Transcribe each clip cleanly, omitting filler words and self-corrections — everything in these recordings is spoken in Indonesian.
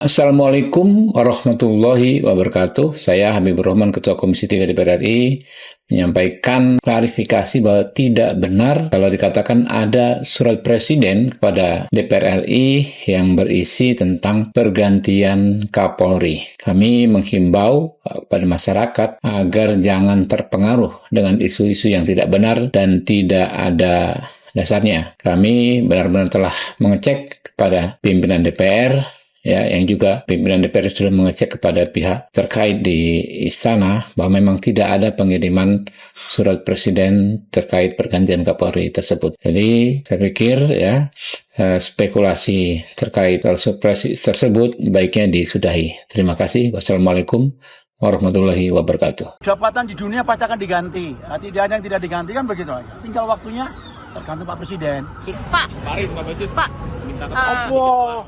Assalamualaikum warahmatullahi wabarakatuh. Saya Habibur Rahman, Ketua Komisi 3 DPR RI, menyampaikan klarifikasi bahwa tidak benar kalau dikatakan ada surat Presiden kepada DPR RI yang berisi tentang pergantian Kapolri. Kami menghimbau kepada masyarakat agar jangan terpengaruh dengan isu-isu yang tidak benar dan tidak ada dasarnya. Kami benar-benar telah mengecek kepada pimpinan DPR, yang juga pimpinan DPR sudah mengecek kepada pihak terkait di istana bahwa memang tidak ada pengiriman surat Presiden terkait pergantian Kapolri tersebut. Jadi saya pikir spekulasi terkait surat tersebut baiknya disudahi. Terima kasih. Wassalamualaikum warahmatullahi wabarakatuh. Jabatan di dunia pasti akan diganti. Tidak ada yang tidak diganti, kan begitu aja. Tinggal waktunya tergantung Pak Presiden. Pak Basis, Pak minta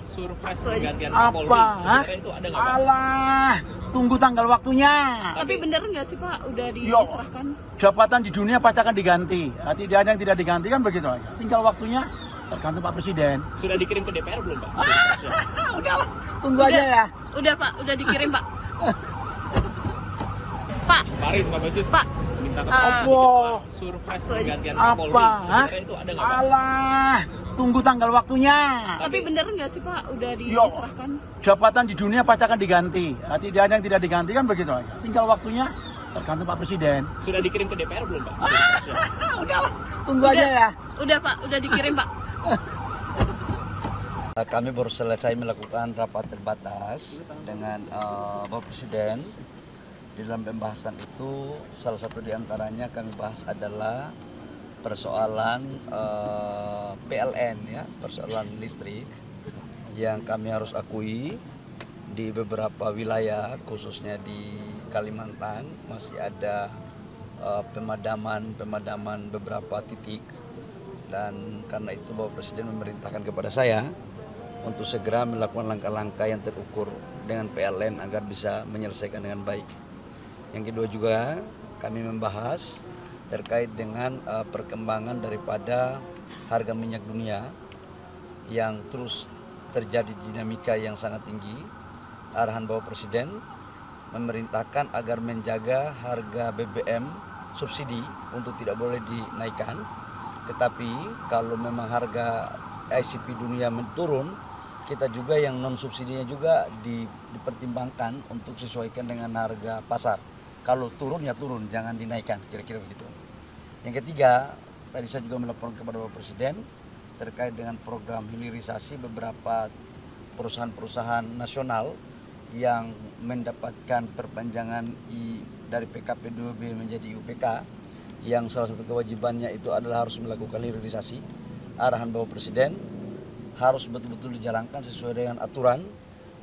surprise pergantian Kapolri. Sebenarnya itu ada nggak, Pak? Alah, tunggu tanggal waktunya. Tapi bener nggak sih Pak udah diserahkan? Jabatan di dunia pasti akan diganti. Tidak ada yang tidak diganti, kan begitu aja. Tinggal waktunya tergantung Pak Presiden. Sudah dikirim ke DPR belum, Pak? Udahlah, tunggu aja ya. Udah Pak, udah dikirim Pak. Pak Basis, Pak minta surprise pergantian Kapolri. Sebenarnya itu ada nggak, Pak? Alah, tunggu tanggal waktunya. Tapi bener nggak sih Pak udah diserahkan? Jabatan di dunia pasti akan diganti. Tidak ada yang tidak diganti, kan begitu aja. Tinggal waktunya tergantung Pak Presiden. Sudah dikirim ke DPR belum, Pak? Udahlah, tunggu aja ya. Udah Pak, udah dikirim Pak. Kami baru selesai melakukan rapat terbatas dengan Bapak Presiden. Di dalam pembahasan itu salah satu diantaranya kami bahas adalah persoalan PLN, persoalan listrik yang kami harus akui di beberapa wilayah khususnya di Kalimantan masih ada pemadaman beberapa titik, dan karena itu Bapak Presiden memerintahkan kepada saya untuk segera melakukan langkah-langkah yang terukur dengan PLN agar bisa menyelesaikan dengan baik. Yang kedua juga kami membahas terkait dengan perkembangan daripada harga minyak dunia yang terus terjadi dinamika yang sangat tinggi. Arahan Bapak Presiden memerintahkan agar menjaga harga BBM subsidi untuk tidak boleh dinaikkan. Tetapi kalau memang harga ICP dunia menurun, kita juga yang non subsidinya juga dipertimbangkan untuk sesuaikan dengan harga pasar. Kalau turun ya turun, jangan dinaikkan, kira-kira begitu. Yang ketiga, tadi saya juga melaporkan kepada Bapak Presiden terkait dengan program hilirisasi beberapa perusahaan-perusahaan nasional yang mendapatkan perpanjangan dari PKP 2B menjadi UPK, yang salah satu kewajibannya itu adalah harus melakukan hilirisasi. Arahan Bapak Presiden harus betul-betul dijalankan sesuai dengan aturan,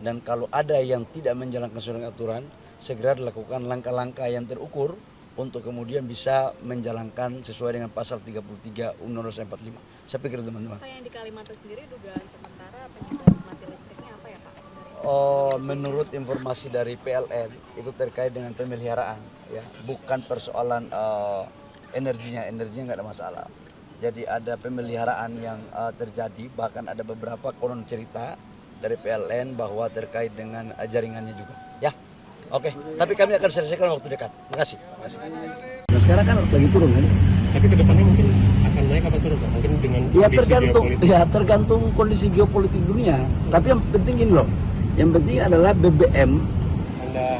dan kalau ada yang tidak menjalankan sesuai dengan aturan, segera dilakukan langkah-langkah yang terukur untuk kemudian bisa menjalankan sesuai dengan pasal 33 Undang-Undang 45. Saya pikir teman-teman. Pak, yang di Kalimantan sendiri dugaan sementara penyebab mati listriknya apa ya Pak? Menurut informasi dari PLN itu terkait dengan pemeliharaan, bukan persoalan energinya nggak ada masalah. Jadi ada pemeliharaan yang terjadi, bahkan ada beberapa konon cerita dari PLN bahwa terkait dengan jaringannya juga. Oke, tapi kami akan selesaikan waktu dekat. Terima kasih. Nah, sekarang kan lagi turun kan? Tapi kedepannya mungkin akan naik apa turun, Pak? Mungkin dengan Tergantung kondisi geopolitik dunia. Tapi yang penting gini loh, yang penting adalah BBM. Anda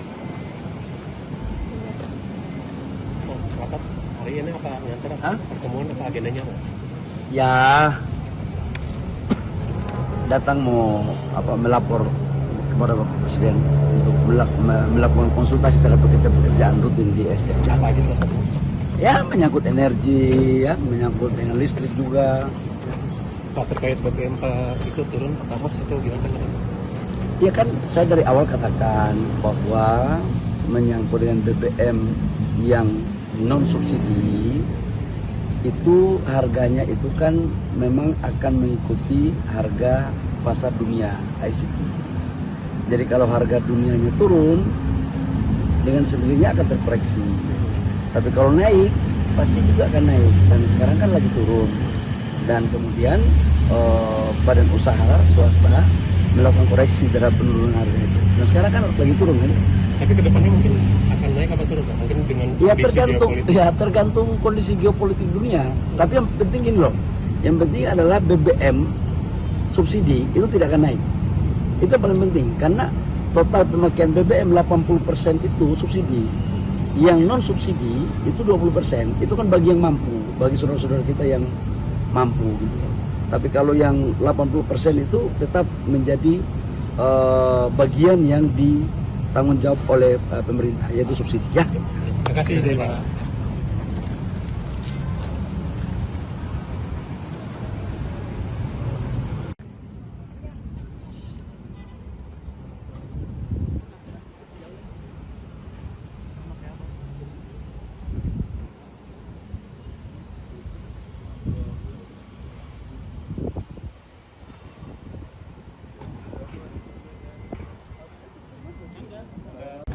rapat hari ini apa ngantar pertemuan apa agendanya, Pak? Ya datang mau melapor kepada Bapak Presiden untuk melakukan konsultasi terhadap pekerjaan rutin di SDM. Apa aja salah satu? Ya menyangkut energi, menyangkut dengan listrik juga. Pak, terkait BBM itu turun pertamax itu gimana? Ya kan saya dari awal katakan bahwa menyangkut dengan BBM yang non subsidi itu harganya itu kan memang akan mengikuti harga pasar dunia ICP. Jadi kalau harga dunianya turun, dengan sendirinya akan terkoreksi. Tapi kalau naik, pasti juga akan naik. Dan sekarang kan lagi turun. Dan kemudian badan usaha swasta melakukan koreksi terhadap penurunan harga itu. Nah sekarang kan lagi turun kan. Tapi kedepannya mungkin akan naik apa turun, Pak? Mungkin dengan Ya kondisi tergantung, geopolitik. ya tergantung kondisi geopolitik dunia. Tapi yang penting gini loh, yang penting adalah BBM subsidi itu tidak akan naik. Itu yang paling penting karena total pemakaian BBM 80% itu subsidi. Yang non subsidi itu 20%. Itu kan bagi yang mampu, bagi saudara-saudara kita yang mampu gitu. Tapi kalau yang 80% itu tetap menjadi bagian yang ditanggung jawab oleh pemerintah, yaitu subsidi. Ya. Terima kasih, Pak.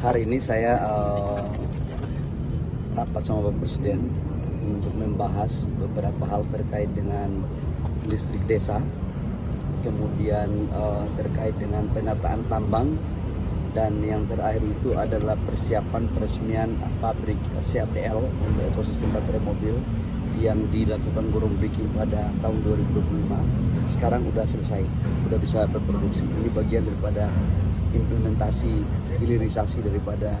Hari ini saya rapat sama Bapak Presiden untuk membahas beberapa hal terkait dengan listrik desa, kemudian terkait dengan penataan tambang, dan yang terakhir itu adalah persiapan peresmian pabrik CATL untuk ekosistem baterai mobil yang dilakukan groundbreaking pada tahun 2025. Sekarang sudah selesai, sudah bisa berproduksi. Ini bagian daripada implementasi hilirisasi daripada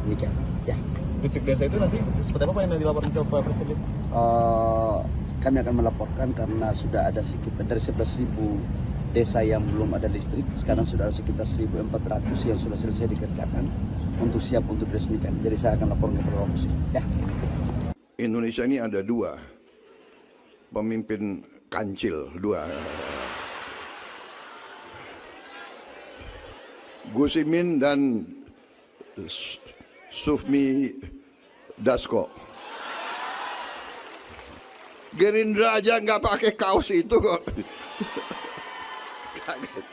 nikel. Ya. Listrik desa itu nanti seperti apa yang dilaporkan ke Pak Presiden? Kami akan melaporkan karena sudah ada sekitar dari 11.000 desa yang belum ada listrik. Sekarang sudah ada sekitar 1.400 yang sudah selesai dikerjakan untuk siap untuk diresmikan. Jadi saya akan laporkan ke Bapak Presiden. Ya. Indonesia ini ada dua pemimpin kancil, dua. Gus Imin dan Sufmi Dasko. Gerindra aja nggak pakai kaos itu kok. Kaget.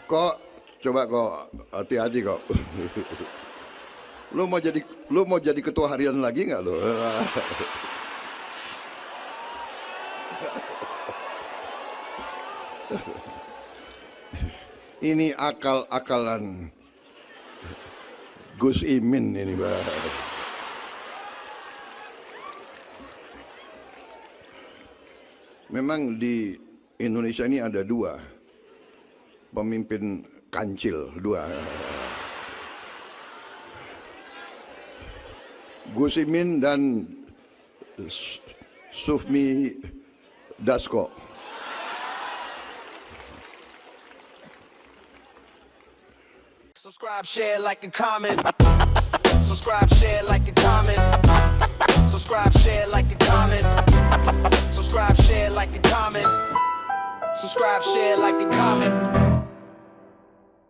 Kok coba kok hati-hati kok. Lu mau jadi ketua harian lagi nggak lo? Ini akal-akalan Gus Imin ini, Pak. Memang di Indonesia ini ada dua pemimpin kancil, dua. Gus Imin dan Sufmi Dasko. Subscribe, share, like, and comment. Subscribe, share, like, and comment. Subscribe, share, like, and comment. Subscribe, share, like, and comment. Subscribe, share, like, and comment.